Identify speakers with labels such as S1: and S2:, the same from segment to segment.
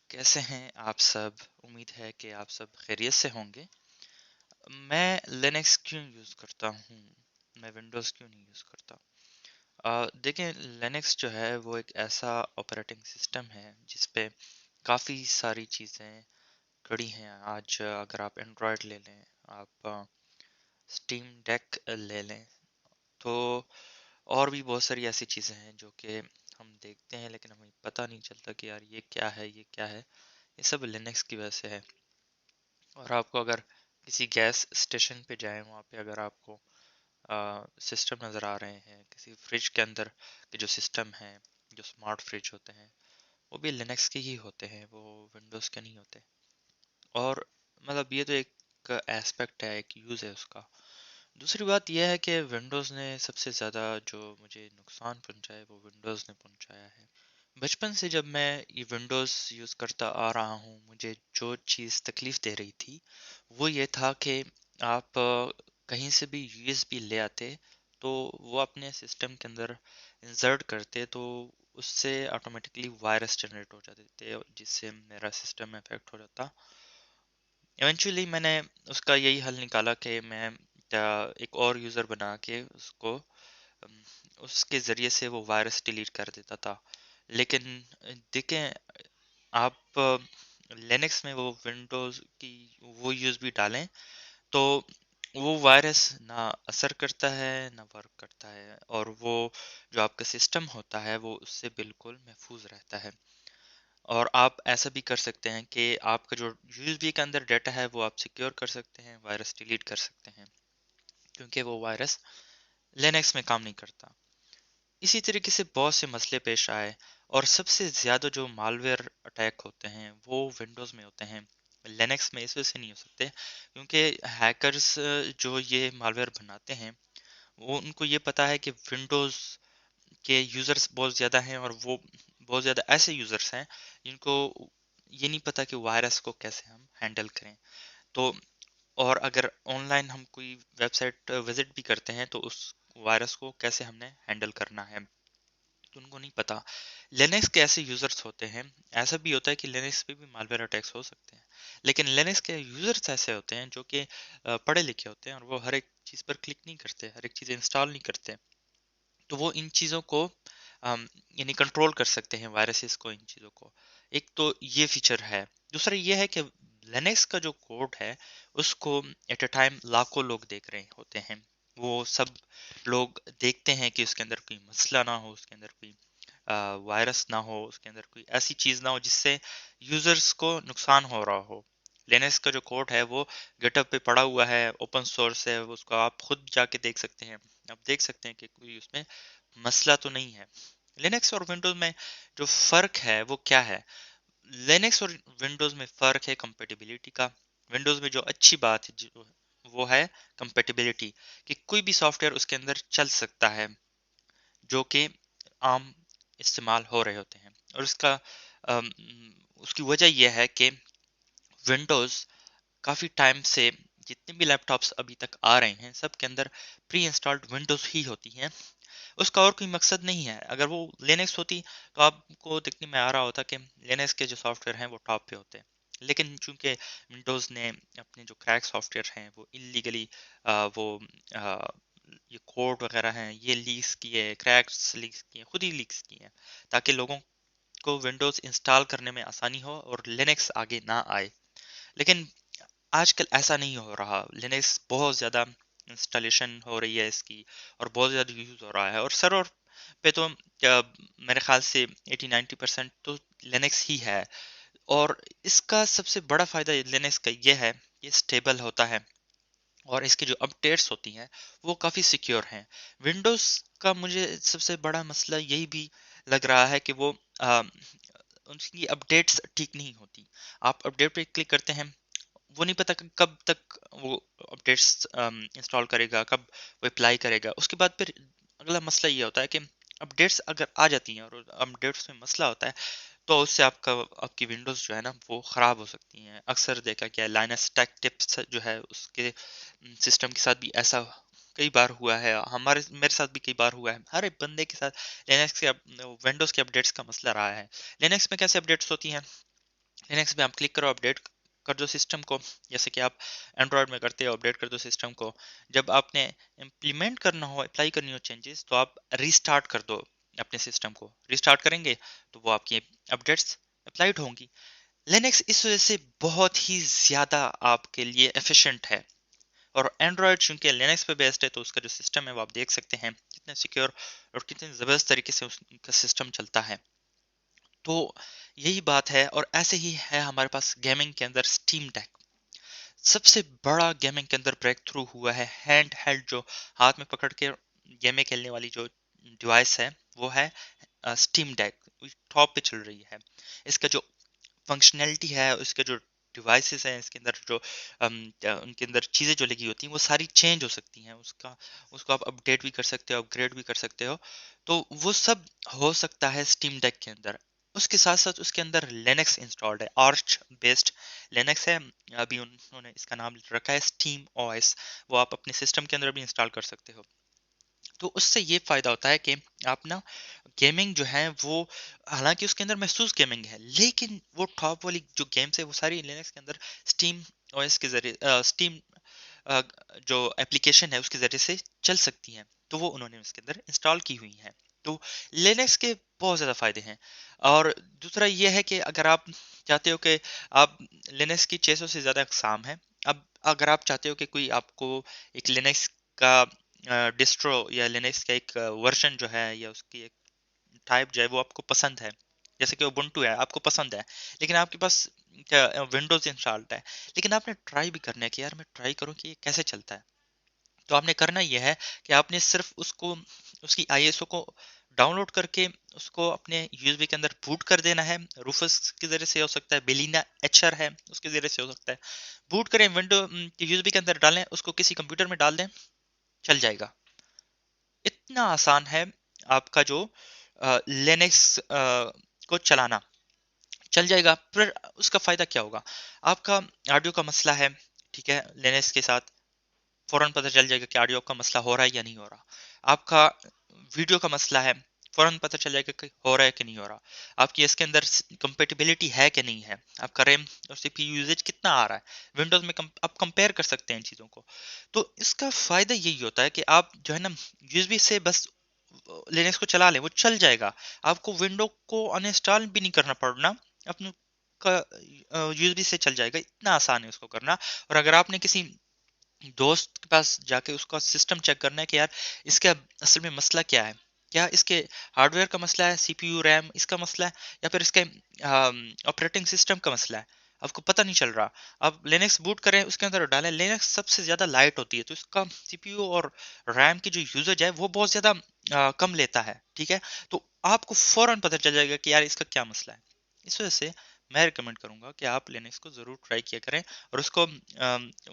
S1: कैसे हैं आप सब? उम्मीद है कि आप सब खैरियत से होंगे। मैं लिनक्स क्यों यूज़ करता हूँ? मैं विंडोज़ क्यों नहीं यूज़ करता? देखें, लिनक्स जो है वो एक ऐसा ऑपरेटिंग सिस्टम है जिस पे काफ़ी सारी चीज़ें खड़ी हैं। आज अगर आप एंड्रॉयड ले लें, आप स्टीम डेक ले लें, तो और भी बहुत सारी ऐसी चीज़ें हैं जो कि हम देखते हैं लेकिन हमें पता नहीं चलता कि यार ये क्या है, ये क्या है। ये सब लिनक्स की वजह से है। और आपको अगर किसी गैस स्टेशन पे जाएं, वहाँ पे अगर आपको सिस्टम नज़र आ रहे हैं, किसी फ्रिज के अंदर के जो सिस्टम हैं, जो स्मार्ट फ्रिज होते हैं, वो भी लिनक्स के ही होते हैं, वो विंडोज़ के नहीं होते। और मतलब ये तो एक एस्पेक्ट है, एक यूज़ है उसका। दूसरी बात यह है कि विंडोज़ ने सबसे ज़्यादा जो मुझे नुकसान पहुंचाया है वो विंडोज़ ने पहुंचाया है। बचपन से जब मैं ये विंडोज़ यूज़ करता आ रहा हूँ, मुझे जो चीज़ तकलीफ़ दे रही थी वो ये था कि आप कहीं से भी यूएसबी ले आते, तो वो अपने सिस्टम के अंदर इंसर्ट करते, तो उससे ऑटोमेटिकली वायरस जनरेट हो जाते थे जिससे मेरा सिस्टम इफेक्ट हो जाता। इवेंचुअली मैंने उसका यही हल निकाला कि मैं एक और यूज़र बना के उसको अम, उसके ज़रिए से वो वायरस डिलीट कर देता था। लेकिन देखें, आप लिनक्स में वो विंडोज़ की वो यूएसबी डालें, तो वो वायरस ना असर करता है ना वर्क करता है, और वो जो आपका सिस्टम होता है वो उससे बिल्कुल महफूज रहता है। और आप ऐसा भी कर सकते हैं कि आपका जो यूएसबी के अंदर डाटा है वो आप सिक्योर कर सकते हैं, वायरस डिलीट कर सकते हैं, क्योंकि वो वायरस लिनक्स में काम नहीं करता। इसी तरीके से बहुत से मसले पेश आए, और सबसे ज़्यादा जो मालवेयर अटैक होते हैं वो विंडोज़ में होते हैं। लिनक्स में इस वजह से नहीं हो सकते क्योंकि हैकर्स जो ये मालवेयर बनाते हैं, वो उनको ये पता है कि विंडोज़ के यूज़र्स बहुत ज़्यादा हैं, और वो बहुत ज़्यादा ऐसे यूज़र्स हैं जिनको ये नहीं पता कि वायरस को कैसे हम हैंडल करें। तो और अगर ऑनलाइन हम कोई वेबसाइट विजिट भी करते हैं, तो उस वायरस को कैसे हमने हैंडल करना है, तो उनको नहीं पता। लिनक्स के ऐसे यूजर्स होते हैं, ऐसा भी होता है कि लिनक्स पे भी मालवेयर अटैक्स हो सकते हैं, लेकिन लिनक्स के यूजर्स ऐसे होते हैं जो कि पढ़े लिखे होते हैं, और वो हर एक चीज़ पर क्लिक नहीं करते, हर एक चीज़ इंस्टॉल नहीं करते। तो वो इन चीज़ों को यानी कंट्रोल कर सकते हैं, वायरसेस को, इन चीज़ों को। एक तो ये फीचर है। दूसरा ये है कि लिनक्स का जो कोड है उसको एट अ टाइम लाखों लोग देख रहे होते हैं। वो सब लोग देखते हैं कि उसके अंदर कोई मसला ना हो, उसके अंदर कोई वायरस ना हो, उसके अंदर कोई ऐसी चीज़ ना हो जिससे यूजर्स को नुकसान हो रहा हो। लिनक्स का जो कोड है वो गिटहब पे पड़ा हुआ है, ओपन सोर्स है, उसको आप खुद जाके देख सकते हैं। आप देख सकते हैं कि कोई उसमें मसला तो नहीं है। लिनक्स और विंडोज में जो फर्क है वो क्या है? लिनक्स और विंडोज में फर्क है कंपेटिबिलिटी का। विंडोज में जो अच्छी बात है जो वो है कंपेटिबिलिटी, कि कोई भी सॉफ्टवेयर उसके अंदर चल सकता है जो कि आम इस्तेमाल हो रहे होते हैं। और उसका अम, उसकी वजह यह है कि विंडोज काफ़ी टाइम से जितने भी लैपटॉप्स अभी तक आ रहे हैं सब के अंदर प्री इंस्टॉल्ड विंडोज ही होती हैं। उसका और कोई मकसद नहीं है। अगर वो लिनक्स होती तो आपको देखने में आ रहा होता कि लिनक्स के जो सॉफ्टवेयर हैं वो टॉप पे होते हैं। लेकिन चूंकि विंडोज़ ने अपने जो क्रैक सॉफ्टवेयर हैं वो इलीगली वो आ, ये कोड वगैरह हैं ये लीक्स किए, क्रैक्स लीक्स किए, खुद ही लीक्स किए हैं, ताकि लोगों को विंडोज़ इंस्टॉल करने में आसानी हो और लिनक्स आगे ना आए। लेकिन आजकल ऐसा नहीं हो रहा। लिनक्स बहुत ज़्यादा इंस्टॉलेशन हो रही है इसकी, और बहुत ज़्यादा यूज़ हो रहा है, और सर्वर पे तो मेरे ख्याल से 80-90% तो लिनक्स ही है। और इसका सबसे बड़ा फ़ायदा लिनक्स का ये है, ये स्टेबल होता है, और इसकी जो अपडेट्स होती हैं वो काफ़ी सिक्योर हैं। विंडोज़ का मुझे सबसे बड़ा मसला यही भी लग रहा है कि वो उनकी अपडेट्स ठीक नहीं होती। आप अपडेट पे क्लिक करते हैं, वो नहीं पता कि कब तक वो अपडेट्स इंस्टॉल करेगा, कब वो अप्लाई करेगा। उसके बाद फिर अगला मसला ये होता है कि अपडेट्स अगर आ जाती हैं और अपडेट्स में मसला होता है, तो उससे आपकी विंडोज़ जो है ना वो ख़राब हो सकती हैं। अक्सर देखा गया है लाइनस टेक टिप्स जो है उसके सिस्टम के साथ भी ऐसा कई बार हुआ है। हमारे मेरे साथ भी कई बार हुआ है। हर एक बंदे के साथ लिनक्स के विंडोज़ के अपडेट्स का मसला रहा है। लिनक्स में कैसे अपडेट्स होती हैं? लिनक्स में आप क्लिक करो, अपडेट कर दो सिस्टम को, जैसे कि आप एंड्रॉयड में करते हो, अपडेट कर दो सिस्टम को। जब आपने इम्प्लीमेंट करना हो, अप्लाई करनी हो चेंजेस, तो आप रिस्टार्ट कर दो अपने सिस्टम को। रिस्टार्ट करेंगे तो वो आपकी अपडेट्स अप्लाइड होंगी। लिनक्स इस वजह से बहुत ही ज़्यादा आपके लिए एफिशिएंट है। और एंड्रॉयड चूंकि लिनक्स पे बेस्ड है, तो उसका जो सिस्टम है वो आप देख सकते हैं कितने सिक्योर और कितने ज़बरदस्त तरीके से उसका सिस्टम चलता है। तो यही बात है। और ऐसे ही है हमारे पास गेमिंग के अंदर स्टीम डेक। सबसे बड़ा गेमिंग के अंदर ब्रेक थ्रू हुआ है। हैंड हेल्ड जो हाथ में पकड़ के गेमें खेलने वाली जो डिवाइस है, वो है स्टीम डेक। टॉप पे चल रही है। इसका जो फंक्शनैलिटी है, उसके जो डिवाइसेस हैं, इसके अंदर जो उनके अंदर चीज़ें जो लगी होती हैं, वो सारी चेंज हो सकती हैं। उसको आप अपडेट भी कर सकते हो, अपग्रेड भी कर सकते हो। तो वो सब हो सकता है स्टीम डेक के अंदर। उसके साथ साथ उसके अंदर लिनक्स इंस्टॉल्ड है, आर्च बेस्ड लिनक्स है। अभी उन्होंने इसका नाम रखा है स्टीम ओएस। वो आप अपने सिस्टम के अंदर भी इंस्टॉल कर सकते हो। तो उससे ये फायदा होता है कि आप ना गेमिंग जो है वो, हालांकि उसके अंदर महसूस गेमिंग है, लेकिन वो टॉप वाली जो गेम्स है वो सारी लिनक्स के अंदर स्टीम ओएस के जरिए, स्टीम जो एप्लीकेशन है उसके जरिए से चल सकती हैं। तो वो उन्होंने उसके अंदर इंस्टॉल की हुई हैं। तो लिनक्स के बहुत ज़्यादा फायदे हैं। और दूसरा ये है कि अगर आप चाहते हो कि आप, लिनक्स की 600 से ज़्यादा अक़साम है। अब अगर आप चाहते हो कि कोई आपको एक लिनक्स का डिस्ट्रो या लिनक्स का एक वर्जन जो है, या उसकी एक टाइप जो है वो आपको पसंद है, जैसे कि उबुंटू है आपको पसंद है, लेकिन आपके पास क्या विंडोज इंस्टॉल्ड है, लेकिन आपने ट्राई भी करना है कि यार मैं ट्राई करूं कि ये कैसे चलता है। तो आपने करना यह है कि आपने सिर्फ उसको, उसकी आईएसओ को डाउनलोड करके उसको अपने यूएसबी के अंदर बूट कर देना है। रूफस के जरिए से हो सकता है, बेलिना एचर है उसके जरिए से हो सकता है। बूट करें, विंडो यूएसबी के अंदर डालें, उसको किसी कंप्यूटर में डाल दें, चल जाएगा। इतना आसान है आपका जो लिनक्स को चलाना, चल जाएगा। फिर उसका फायदा क्या होगा? आपका ऑडियो का मसला है, ठीक है, लिनक्स के साथ फौरन पता चल जाएगा कि ऑडियो का मसला हो रहा है या नहीं हो रहा। आपका वीडियो का मसला है, फौरन पता चल जाएगा कि हो रहा है कि नहीं हो रहा। आपकी इसके अंदर कंपेटिबिलिटी है कि नहीं है, आपका रैम और सीपीयू यूजेज कितना आ रहा है। विंडोज में आप कंपेयर कर सकते हैं इन चीज़ों को। तो इसका फायदा यही होता है कि आप जो है ना, यूएसबी से बस लिनक्स को चला लें, वो चल जाएगा। आपको विंडो को अनइंस्टॉल भी नहीं करना पड़ना, अपने का यूएसबी से चल जाएगा। इतना आसान है उसको करना। और अगर आपने किसी दोस्त के पास जाके उसका सिस्टम चेक करना है कि यार इसका असल में मसला क्या है, क्या इसके हार्डवेयर का मसला है, सीपीयू रैम इसका मसला है, या फिर इसके ऑपरेटिंग सिस्टम का मसला है, आपको पता नहीं चल रहा। आप लिनक्स बूट करें, उसके अंदर डालें, लिनक्स सबसे ज़्यादा लाइट होती है, तो इसका सीपीयू और रैम की जो यूजेज है वो बहुत ज़्यादा कम लेता है, ठीक है। तो आपको फौरन पता चल जाएगा कि यार इसका क्या मसला है। इस वजह से मैं रिकमेंड करूंगा कि आप लिनक्स को ज़रूर ट्राई किया करें, और उसको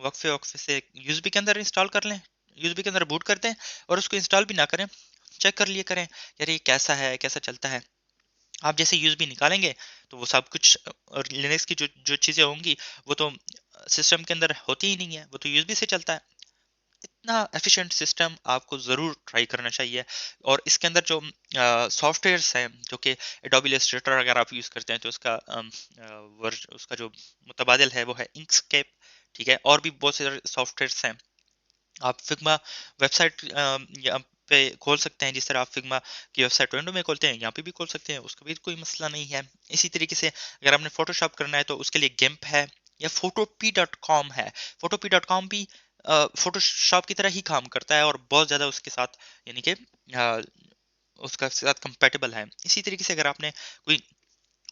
S1: वक्फे वक्फे से यूएसबी के अंदर इंस्टॉल कर लें, यूएसबी के अंदर बूट कर दें, और उसको इंस्टॉल भी ना करें, चेक कर लिए करें यार ये कैसा है, कैसा चलता है। आप जैसे यूएसबी निकालेंगे तो वो सब कुछ, और लिनक्स की जो जो चीज़ें होंगी वो तो सिस्टम के अंदर होती ही नहीं है, वो तो यूएसबी से चलता है। इतना एफिशिएंट सिस्टम आपको ज़रूर ट्राई करना चाहिए। और इसके अंदर जो सॉफ्टवेयर्स हैं, जो कि एडोबी इलस्ट्रेटर अगर आप यूज़ करते हैं तो उसका उसका जो मुतबादिल है वो है इंकस्केप, ठीक है। और भी बहुत सारे सॉफ्टवेयर्स हैं। आप फिग्मा वेबसाइट यहाँ पे खोल सकते हैं, जिस तरह आप फिग्मा की वेबसाइट विंडो में खोलते हैं, यहाँ पे भी खोल सकते हैं, उसका भी कोई मसला नहीं है। इसी तरीके से अगर आपने फोटोशॉप करना है तो उसके लिए गिम्प है, या photopea.com है। photopea.com भी फोटोशॉप की तरह ही काम करता है, और बहुत ज़्यादा उसके साथ, यानी कि अ, उसका साथ कंपेटेबल है। इसी तरीके से अगर आपने कोई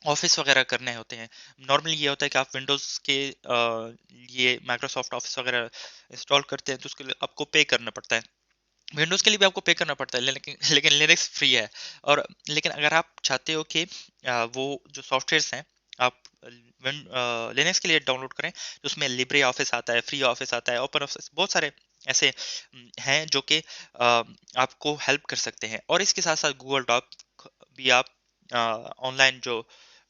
S1: ऑफिस वगैरह करने होते हैं, नॉर्मली ये होता है कि आप विंडोज़ के लिए माइक्रोसॉफ्ट ऑफिस वगैरह इंस्टॉल करते हैं, तो उसके लिए आपको पे करना पड़ता है। विंडोज़ के लिए भी आपको पे करना पड़ता है, लेकिन लेकिन लिनक्स फ्री है। और लेकिन अगर आप चाहते हो कि वो जो सॉफ्टवेयर्स हैं आप लिनक्स के लिए डाउनलोड करें, तो उसमें लिब्रे ऑफिस आता है, फ्री ऑफिस आता है, ओपन ऑफिस, बहुत सारे ऐसे हैं जो कि आपको हेल्प कर सकते हैं। और इसके साथ साथ गूगल डॉक भी आप ऑनलाइन जो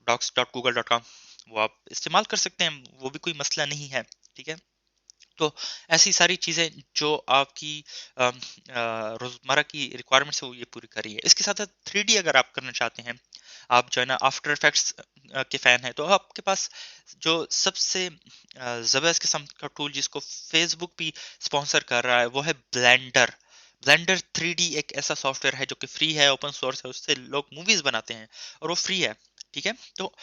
S1: docs.google.com वो आप इस्तेमाल कर सकते हैं, वो भी कोई मसला नहीं है, ठीक है। तो ऐसी सारी चीज़ें जो आपकी रोज़मर्रा की रिक्वायरमेंट्स है वो ये पूरी कर रही है। इसके साथ साथ 3D अगर आप करना चाहते हैं, आप जो है ना आफ्टर इफेक्ट्स के फैन हैं, तो आपके पास जो सबसे ज़बरदस्त किस्म का टूल जिसको फेसबुक भी स्पॉन्सर कर रहा है वो है ब्लेंडर। ब्लेंडर 3D एक ऐसा सॉफ्टवेयर है जो कि फ्री है, ओपन सोर्स है, उससे लोग मूवीज बनाते हैं और वो फ्री है। ठीक है, तो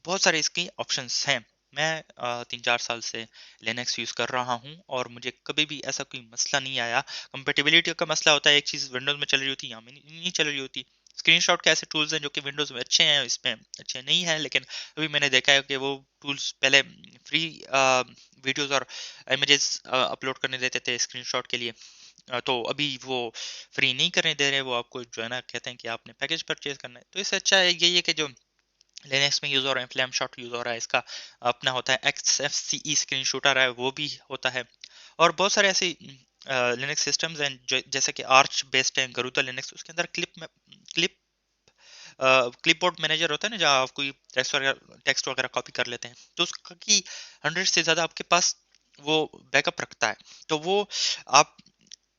S1: बहुत सारे इसके ऑप्शंस हैं। मैं 3-4 साल से लिनक्स यूज़ कर रहा हूँ और मुझे कभी भी ऐसा कोई मसला नहीं आया। कंपेटिबिलिटी का मसला होता है, एक चीज़ विंडोज़ में चल रही होती है, यहाँ में नहीं चल रही होती। स्क्रीनशॉट के ऐसे टूल्स हैं जो कि विंडोज़ में अच्छे हैं, इसमें अच्छे नहीं हैं, लेकिन अभी मैंने देखा है कि वो टूल्स पहले फ्री वीडियोज़ और इमेजेस अपलोड करने देते थे स्क्रीनशॉट के लिए। तो अभी वो फ्री नहीं करने दे रहे, वो आपको जो है ना कहते हैं कि आपने पैकेज परचेज करना है। तो इससे अच्छा है यही है कि जो लिनक्स में यूज़ हो रहा है, फ्लेम शॉट यूज़ हो रहा है, इसका अपना होता है XFCE स्क्रीन शूटर है, वो भी होता है। और बहुत सारे ऐसे लिनक्स सिस्टम्स हैं जैसे कि आर्च बेस्ड है, गरुदा लिनक्स, उसके अंदर क्लिप क्लिपबोर्ड मैनेजर होता है ना, जहाँ आप कोई टेक्स्ट वगैरह कॉपी कर लेते हैं, तो उसका की 100 से ज़्यादा आपके पास वो बैकअप रखता है। तो वो आप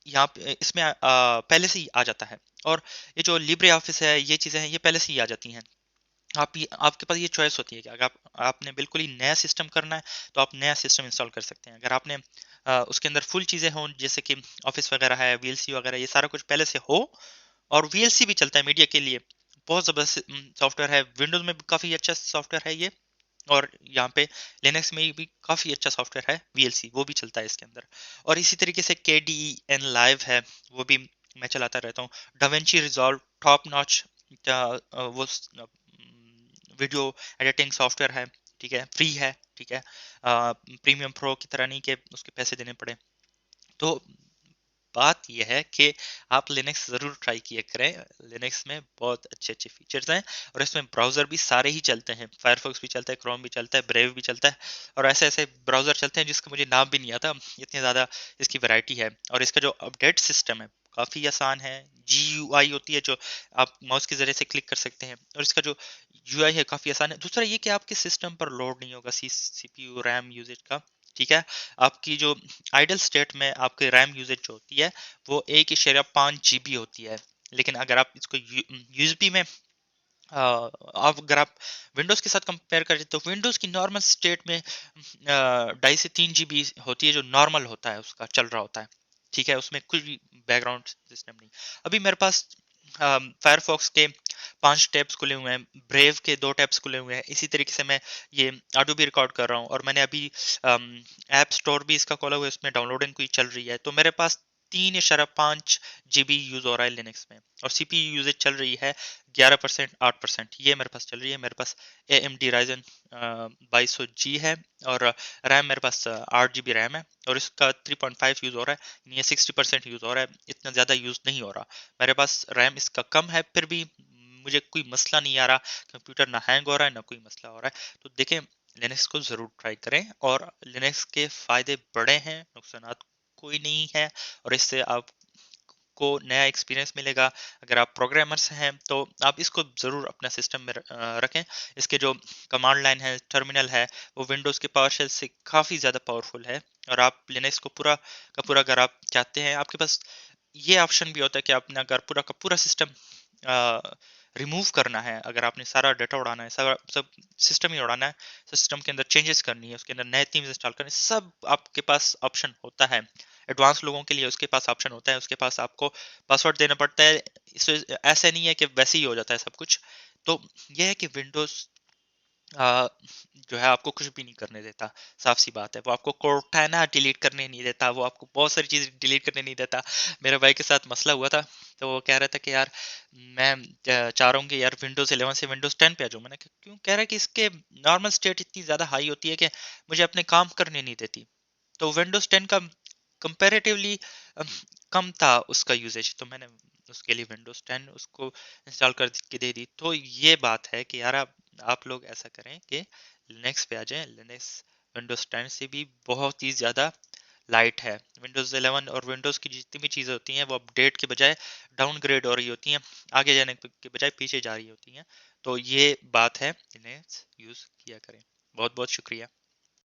S1: यहाँ पे इसमें पहले से ही आ जाता है। और ये जो लिब्रे ऑफिस है, ये चीज़ें हैं, ये पहले से ही आ जाती हैं। आपके पास ये चॉइस होती है कि अगर आपने बिल्कुल ही नया सिस्टम करना है तो आप नया सिस्टम इंस्टॉल कर सकते हैं। अगर आपने उसके अंदर फुल चीज़ें हों जैसे कि ऑफिस वगैरह है, वीएलसी वगैरह, ये सारा कुछ पहले से हो, और वीएलसी भी चलता है मीडिया के लिए, बहुत ज़बरदस्त सॉफ्टवेयर है। विंडोज़ में भी काफ़ी अच्छा सॉफ्टवेयर है ये, और यहाँ पे लिनक्स में भी काफ़ी अच्छा सॉफ्टवेयर है वीएलसी, वो भी चलता है इसके अंदर। और इसी तरीके से KDE N Live है, वो भी मैं चलाता रहता हूँ। डाविंची रिजॉल्व टॉप नॉच वो वीडियो एडिटिंग सॉफ्टवेयर है, ठीक है, फ्री है, ठीक है, प्रीमियम प्रो की तरह नहीं कि उसके पैसे देने पड़े। तो बात यह है कि आप लिनक्स ज़रूर ट्राई किया करें। लिनक्स में बहुत अच्छे अच्छे फीचर्स हैं, और इसमें ब्राउज़र भी सारे ही चलते हैं। फायरफॉक्स भी चलता है, क्रोम भी चलता है, ब्रेव भी चलता है, और ऐसे ऐसे ब्राउज़र चलते हैं जिसका मुझे नाम भी नहीं आता, इतनी ज़्यादा इसकी वैरायटी है। और इसका जो अपडेट सिस्टम है काफ़ी आसान है। GUI होती है जो आप माउस के ज़रिए से क्लिक कर सकते हैं, और इसका जो UI है काफ़ी आसान है। दूसरा ये कि आपके सिस्टम पर लोड नहीं होगा CPU रैम यूजेज का, ठीक है। आपकी जो आइडल स्टेट में आपकी रैम यूजेज जो होती है वो 1.5 GB होती है। लेकिन अगर आप इसको यूएसबी में आप अगर आप विंडोज़ के साथ कंपेयर करें तो विंडोज़ की नॉर्मल स्टेट में 2.5 से 3 GB होती है, जो नॉर्मल होता है उसका चल रहा होता है, ठीक है, उसमें कुछ भी बैकग्राउंड सिस्टम नहीं। अभी मेरे पास फायरफॉक्स के 5 टैब्स खुले हुए हैं, ब्रेव के 2 टैब्स खुले हुए हैं, इसी तरीके से मैं ये ऑडियो भी रिकॉर्ड कर रहा हूँ, और मैंने अभी ऐप स्टोर भी इसका खोला हुआ है, इसमें डाउनलोडिंग कोई चल रही है। तो मेरे पास 3.5 GB यूज हो रहा है लिनक्स में, और CPU यूजेज चल रही है 11%, 8%, ये मेरे पास चल रही है। मेरे पास AMD Ryzen 2200G है, और रैम मेरे पास 8 GB रैम है, और इसका 3.5 यूज़ हो रहा है, यानी ये 60% यूज़ हो रहा है, इतना ज़्यादा यूज़ नहीं हो रहा। मेरे पास रैम इसका कम है, फिर भी मुझे कोई मसला नहीं आ रहा, कंप्यूटर ना हैंग हो रहा है ना कोई मसला हो रहा है। तो देखें, लिनक्स को ज़रूर ट्राई करें, और लिनक्स के फ़ायदे बड़े हैं, नुकसानात कोई नहीं है, और इससे आप को नया एक्सपीरियंस मिलेगा। अगर आप प्रोग्रामर्स हैं तो आप इसको ज़रूर अपना सिस्टम में रखें। इसके जो कमांड लाइन है, टर्मिनल है, वो विंडोज़ के पावर शेल से काफ़ी ज़्यादा पावरफुल है, और आप लिनक्स को पूरा का पूरा अगर आप चाहते हैं, आपके पास ये ऑप्शन भी होता है कि आपने अगर पूरा का पूरा सिस्टम रिमूव करना है, अगर आपने सारा डाटा उड़ाना है, सारा सब सिस्टम ही उड़ाना है, सिस्टम के अंदर चेंजेस करनी है, उसके अंदर नए थीम्स इंस्टॉल करने, सब आपके पास ऑप्शन होता है। एडवांस लोगों के लिए उसके पास ऑप्शन होता है, उसके पास आपको पासवर्ड देना पड़ता है। इस ऐसे नहीं है कि वैसे ही हो जाता है सब कुछ। तो यह है कि विंडोज जो है आपको कुछ भी नहीं करने देता, साफ सी बात है। वो आपको कोर्टाना डिलीट करने नहीं देता, वो आपको बहुत सारी चीज़ डिलीट करने नहीं देता। मेरे भाई के साथ मसला हुआ था, तो वो कह रहा था कि यार मैं चाह रहा हूँ कि यार विंडोज़ 11 से विंडोज़ 10 पे आ जाऊँ। मैंने कहा क्यों? कह रहा है कि इसके नॉर्मल स्टेट इतनी ज़्यादा हाई होती है कि मुझे अपने काम करने नहीं देती। तो विंडोज़ 10 का कंपैरेटिवली कम था उसका यूसेज, तो मैंने उसके लिए विंडोज़ 10 उसको इंस्टॉल कर के दे दी। तो ये बात है कि यार आप लोग ऐसा करें कि लिनक्स पे आ जाएं। लिनक्स विंडोज़ 10 से भी बहुत ही ज़्यादा लाइट है। विंडोज़ 11 और विंडोज़ की जितनी भी चीज़ें होती हैं वो अपडेट के बजाय डाउनग्रेड हो रही होती हैं, आगे जाने के बजाय पीछे जा रही होती हैं। तो ये बात है, लिनक्स यूज़ किया करें। बहुत बहुत शुक्रिया।